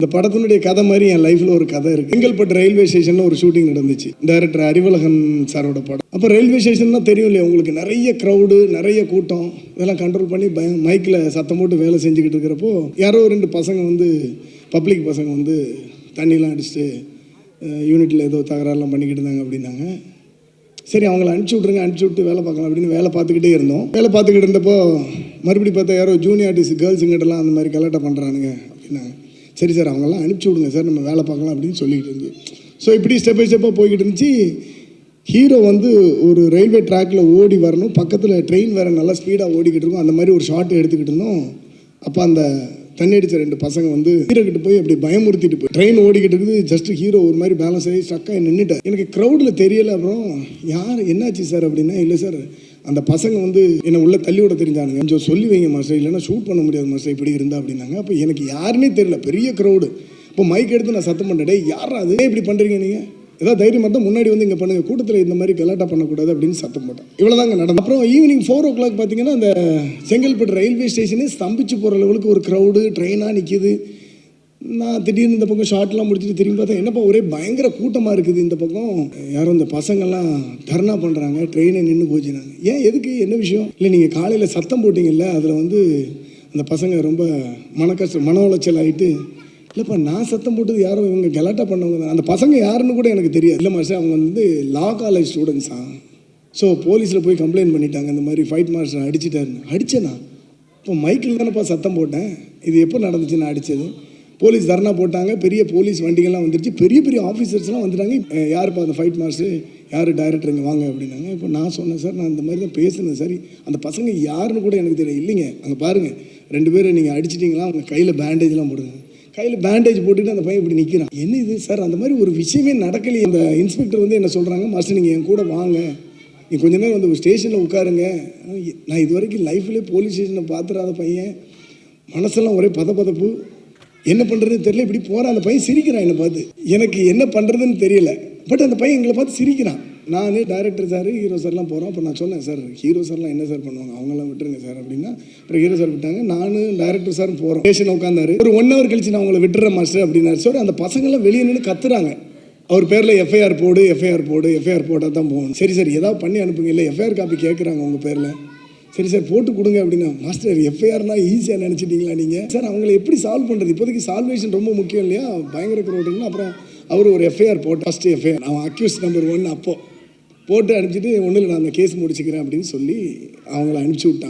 இந்த படத்தினுடைய கதை மாதிரி என் லைஃப்பில் ஒரு கதை இருக்குது. செங்கல்பட்டு ரயில்வே ஸ்டேஷனில் ஒரு ஷூட்டிங் நடந்துச்சு. டைரக்டர் அறிவழகன் சாரோட படம். அப்போ ரயில்வே ஸ்டேஷன்னா தெரியும் இல்லையா உங்களுக்கு, நிறைய க்ரௌடு, நிறைய கூட்டம், இதெல்லாம் கண்ட்ரோல் பண்ணி மைக்கில் சத்தம் போட்டு வேலை செஞ்சுக்கிட்டு இருக்கிறப்போ யாரோ 2 பசங்க வந்து பப்ளிக் பசங்க வந்து தண்ணிலாம் அடிச்சுட்டு யூனிட்டில் ஏதோ தகராறுலாம் பண்ணிக்கிட்டு இருந்தாங்க அப்படின்னாங்க. சரி அவங்கள அனுப்பிச்சி விட்ருங்க, அனுப்பிச்சி விட்டு வேலை பார்க்கலாம் அப்படின்னு வேலை பார்த்துக்கிட்டே இருந்தோம். வேலை பார்த்துக்கிட்டு இருந்தப்போ மறுபடியும் பார்த்தா யாரோ ஜூனியர் ஆர்டிஸ்ட் கேர்ள்ஸுங்கிட்டலாம் அந்த மாதிரி கலாட்டை பண்ணுறானுங்க அப்படின்னாங்க. சரி சார் அவங்கெல்லாம் அனுப்பிச்சி விடுங்க சார், நம்ம வேலை பார்க்கலாம் அப்படின்னு சொல்லிக்கிட்டு இருந்து. ஸோ இப்படி ஸ்டெப் பை ஸ்டெப்பாக போய்கிட்டு இருந்துச்சு. ஹீரோ வந்து ஒரு ரயில்வே ட்ராக்கில் ஓடி வரணும், பக்கத்தில் ட்ரெயின் வேறு நல்லா ஸ்பீடாக ஓடிக்கிட்டு இருக்கும், அந்த மாதிரி ஒரு ஷாட் எடுத்துக்கிட்டு இருந்தோம். அப்போ அந்த தண்ணி அடித்த 2 பசங்க வந்து ஹீரோ கிட்ட போய் அப்படி பயமுறுத்திட்டு போய் ட்ரெயின் ஓடிக்கிட்டு இருக்குது. ஜஸ்ட் ஹீரோ ஒரு மாதிரி பேலன்ஸ் ஆகி ஸ்ட்ரக்காக நின்றுட்டார். எனக்கு க்ரௌடில் தெரியலை. அப்புறம் யார் என்னாச்சு சார் அப்படின்னா, இல்லை சார் அந்த பசங்க வந்து என்னை உள்ளே தள்ளி விட தெரிஞ்சானுங்க, கொஞ்சம் சொல்லி வைங்க மாஸ்டர், இல்லைன்னா ஷூட் பண்ண முடியாது மாஸ்டர் இப்படி இருந்தா அப்படின்னாங்க. அப்போ எனக்கு யாருன்னே தெரியல, பெரிய க்ரௌடு. இப்போ மைக் எடுத்து நான் சத்தம் பண்ணிட்டேன், யாரா அது இப்படி பண்ணுறீங்க நீங்கள், ஏதாவது தைரியம் தான் முன்னாடி வந்து இங்கே பண்ணுங்கள், கூட்டத்தில் இந்த மாதிரி கலாட்டா பண்ணக்கூடாது அப்படின்னு சத்தம் போட்டேன். இவ்வளோதாங்க நடந்தது. அப்புறம் ஈவினிங் 4 o'clock பார்த்தீங்கன்னா அந்த செங்கல்பட்டு ரயில்வே ஸ்டேஷனே ஸ்தம்பிச்சு போகிற லெவலுக்கு ஒரு க்ரௌடு, ட்ரெயினாக நிற்கிது. நான் திடீர்னு இந்த பக்கம் ஷார்ட்லாம் முடிச்சுட்டு திரும்பி பார்த்தா என்னப்பா ஒரே பயங்கர கூட்டமாக இருக்குது. இந்த பக்கம் யாரும் இந்த பசங்கள்லாம் தர்ணா பண்ணுறாங்க, ட்ரெயினை நின்று போச்சுனாங்க. ஏன் எதுக்கு என்ன விஷயம்? இல்லை நீங்கள் காலையில் சத்தம் போட்டிங்கல்ல, அதில் வந்து அந்த பசங்க ரொம்ப மன உளைச்சல் ஆகிட்டு, இல்லைப்பா நான் சத்தம் போட்டது யாரும் இவங்க கலாட்டா பண்ணவங்க தான், அந்த பசங்க யாருன்னு கூட எனக்கு தெரியாது. இல்லை மாஸ்டர் அவங்க வந்து லா காலேஜ் ஸ்டூடெண்ட்ஸா. ஸோ போலீஸில் போய் கம்ப்ளைண்ட் பண்ணிட்டாங்க, இந்த மாதிரி ஃபைட் மாஸ்டர் அடிச்சிட்டாருன்னு. அடித்தேனா? இப்போ மைக்கில் தானேப்பா சத்தம் போட்டேன். இது எப்போ நடந்துச்சு நான் அடித்தது? போலீஸ் தர்ணா போட்டாங்க, பெரிய போலீஸ் வண்டிகள்லாம் வந்துருச்சு, பெரிய பெரிய ஆஃபீஸர்ஸ்லாம் வந்துட்டாங்க. யாருப்பா அந்த ஃபைட் மாஸ்டர், யார் டைரக்டர் இங்கே வாங்க அப்படின்னாங்க. இப்போ நான் சொன்னேன் சார் நான் இந்த மாதிரி தான் பேசுனேன் சார், அந்த பசங்க யாருன்னு கூட எனக்கு தெரியும். இல்லைங்க அங்கே பாருங்கள் 2 பேரை நீங்கள் அடிச்சிட்டிங்களா, அவங்க கையில் பேண்டேஜ்லாம் போடுங்க. கையில் பேண்டேஜ் போட்டுட்டு அந்த பையன் இப்படி நிற்கிறான். என்ன இது சார், அந்த மாதிரி ஒரு விஷயமே நடக்கலையே. அந்த இன்ஸ்பெக்டர் வந்து என்ன சொல்கிறாங்க, மாஸ்டர் நீங்கள் என் கூட வாங்க, நீ கொஞ்ச நேரம் வந்து ஒரு ஸ்டேஷனில் உட்காருங்க. நான் இது வரைக்கும் லைஃப்லேயே போலீஸ் ஸ்டேஷனில் பார்த்துடாத பையன், மனசெல்லாம் ஒரே பதப்பதப்பு, என்ன பண்ணுறதுன்னு தெரியல. இப்படி போகிறான், அந்த பையன் சிரிக்கிறான் என்னை பார்த்து. எனக்கு என்ன பண்ணுறதுன்னு தெரியல. பட் அந்த பையன் எங்களை பார்த்து சிரிக்கிறான். நான் டைரக்டர் சார், ஹீரோ சார்லாம் போகிறோம். அப்போ நான் சொன்னேன் சார் ஹீரோ சார்லாம் என்ன சார் பண்ணுவாங்க, அவங்களாம் விட்டுருங்க சார் அப்படின்னா. அப்புறம் ஹீரோ சார் விட்டாங்க, நானும் டைரக்டர் சாரும் போகிறோம். ஸ்டேஷனில் உட்காந்தாரு. ஒரு 1 hour கழிச்சு நான் அவங்களை விட்டுறேன் மாஸ்டர் அப்படின்னாரு. சார் அந்த பசங்கள்லாம் வெளியே நின்று கத்துறாங்க, அவர் பேரில் எஃப்ஐஆர் போடு, எஃப்ஐஆர் போடு, எஃப்ஐஆர் போட்டால் தான் போகணும். சரி சார் ஏதாவது பண்ணி அனுப்புங்க, இல்லை எஃப்ஐஆர் காப்பி கேட்குறாங்க உங்கள் பேரில். சரி சார் போட்டு கொடுங்க அப்படின்னா. மாஸ்டர் எஃப்ஐஆர்னா ஈஸியாக நினச்சிட்டிங்களா நீங்கள்? சார் அவங்களை எப்படி சால்வ் பண்ணுறது, இப்போதைக்கு சால்வேஷன் ரொம்ப முக்கியம் இல்லையா, பயங்கர க்ரௌடுன்னு. அப்புறம் அவர் ஒரு எஃப்ஐஆர் போட்டு ஃபஸ்ட்டு எஃப்ஐஆர் அவன் அக்யூஸ் நம்பர் 1 அப்போது போட்டு அனுப்பிச்சிட்டு, ஒன்றும் இல்லை நான் அந்த கேஸ் முடிச்சுக்கிறேன் அப்படின்னு சொல்லி அவங்கள அனுப்பிச்சி விட்டாங்க.